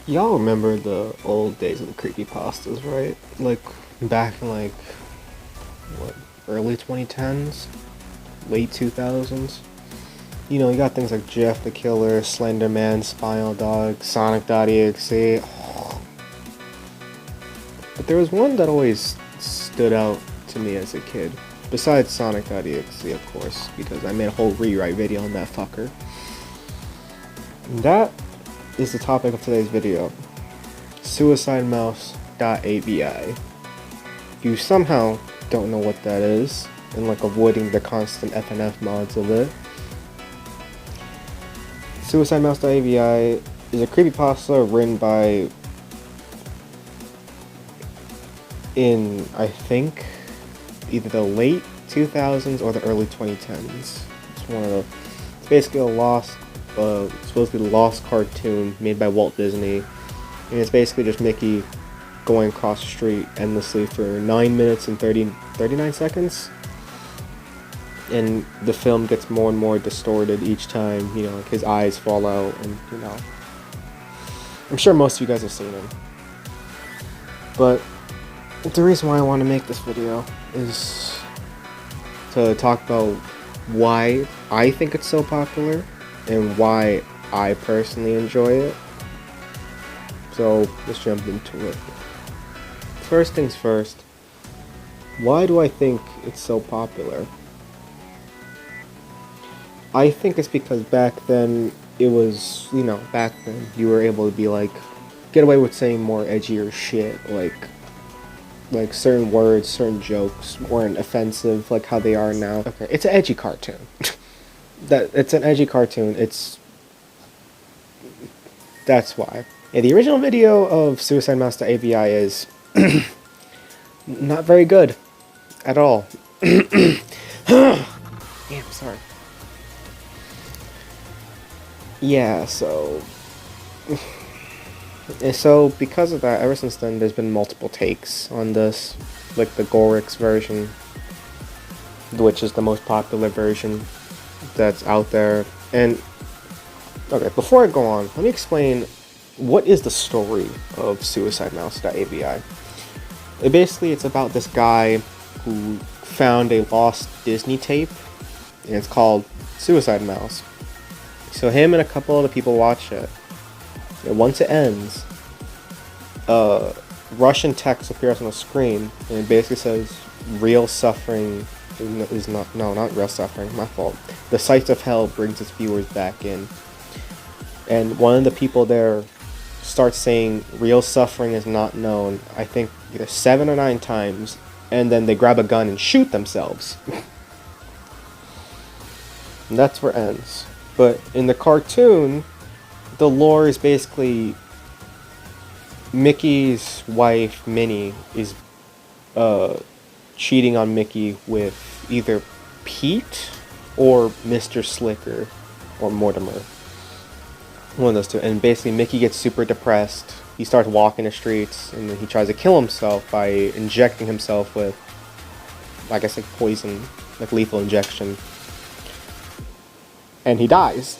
Y'all remember the old days of the creepypastas, right? Like, back in, like, what, early 2010s? Late 2000s? You know, you got things like Jeff the Killer, Slender Man, Spinal Dog, Sonic.exe. But there was one that always stood out to me as a kid. Besides Sonic.exe, of course, because I made a whole rewrite video on that fucker. And that is the topic of today's video. Suicidemouse.avi. If you somehow don't know what that is, and like avoiding the constant FNF mods of it, Suicidemouse.avi is a creepypasta written by, I think, either the late 2000s or the early 2010s. It's basically supposedly lost cartoon made by Walt Disney, and it's basically just Mickey going across the street endlessly for 9 minutes and 39 seconds. And the film gets more and more distorted each time, you know, like his eyes fall out, and, you know, I'm sure most of you guys have seen him. But the reason why I want to make this video is to talk about why I think it's so popular and why I personally enjoy it. So let's jump into it. First things first, why do I think it's so popular? I think it's because back then it was, you know, back then you were able to be like, get away with saying more edgier shit, like certain words, certain jokes weren't offensive like how they are now. Okay, it's an edgy cartoon. It's an edgy cartoon. That's why. Yeah, the original video of Suicidemouse.avi is not very good at all. Damn, sorry. Yeah, so because of that, ever since then, there's been multiple takes on this, like the Gorix version, which is the most popular version that's out there. And okay, before I go on, let me explain what is the story of Suicidemouse.avi. It's about this guy who found a lost Disney tape, and it's called Suicide Mouse. So him and a couple other people watch it. And once it ends, Russian text appears on the screen, and it basically says, "Real suffering is not real suffering, my fault. The sights of hell brings its viewers back in." And one of the people there starts saying, "Real suffering is not known," I think either 7 or 9 times, and then they grab a gun and shoot themselves. And that's where it ends. But in the cartoon, the lore is basically Mickey's wife, Minnie, is cheating on Mickey with either Pete or Mr. Slicker or Mortimer. One of those two. And basically Mickey gets super depressed. He starts walking the streets, and then he tries to kill himself by injecting himself with, I guess, like poison, like lethal injection. And he dies.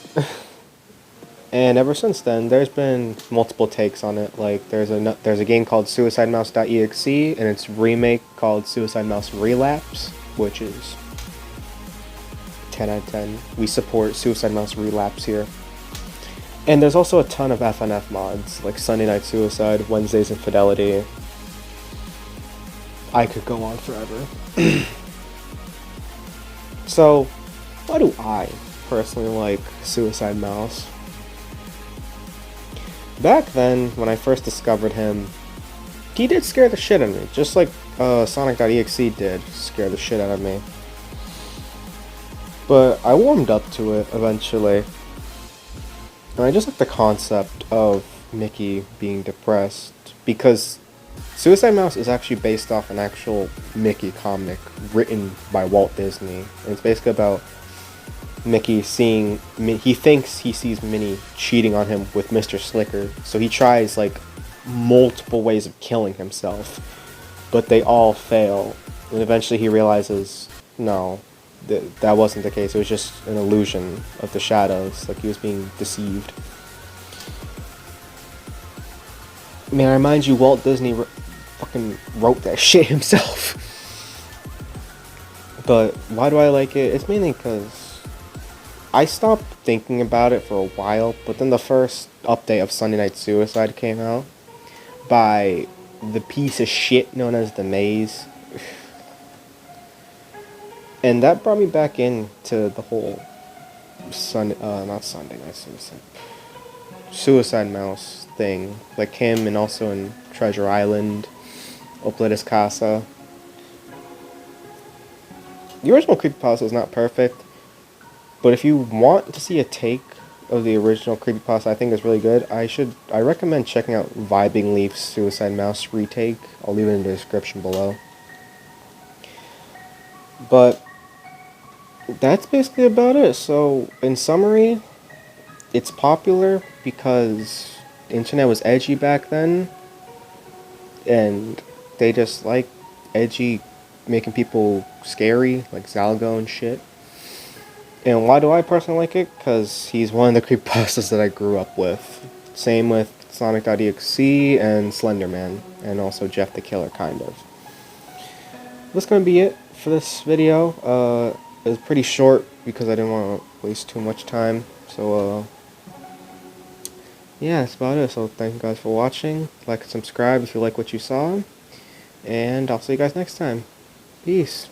And ever since then, there's been multiple takes on it. Like, there's a game called Suicidemouse.exe, and its remake called Suicide Mouse Relapse, which is 10 out of 10. We support Suicide Mouse Relapse here. And there's also a ton of FNF mods, like Sunday Night Suicide, Wednesday's Infidelity. I could go on forever. So, why do I personally like Suicide Mouse? Back then, when I first discovered him, he did scare the shit out of me, just like Sonic.exe did scare the shit out of me. But I warmed up to it eventually, and I just like the concept of Mickey being depressed, because Suicide Mouse is actually based off an actual Mickey comic written by Walt Disney, and it's basically about Mickey he thinks he sees Minnie cheating on him with Mr. Slicker, so he tries like multiple ways of killing himself, but they all fail, and eventually he realizes, no, that wasn't the case, it was just an illusion of the shadows, like he was being deceived. Man, I remind you, Walt Disney fucking wrote that shit himself. But why do I like it? It's mainly because I stopped thinking about it for a while, but then the first update of Sunday Night Suicide came out by the piece of shit known as The Maze. And that brought me back into the whole not Sunday Night Suicide, Suicide Mouse thing. Like him and also in Treasure Island, Opletis Casa. The original creepypasta is not perfect, but if you want to see a take of the original creepypasta, I think is really good. I recommend checking out Vibing Leaf's Suicide Mouse retake. I'll leave it in the description below. But that's basically about it. So, in summary, it's popular because the internet was edgy back then, and they just like edgy, making people scary, like Zalgo and shit. And why do I personally like it? Because he's one of the creepypastas that I grew up with. Same with Sonic.exe and Slenderman, and also Jeff the Killer, kind of. That's gonna be it for this video. It was pretty short because I didn't want to waste too much time. So, yeah, that's about it. So, thank you guys for watching. Like and subscribe if you like what you saw. And I'll see you guys next time. Peace.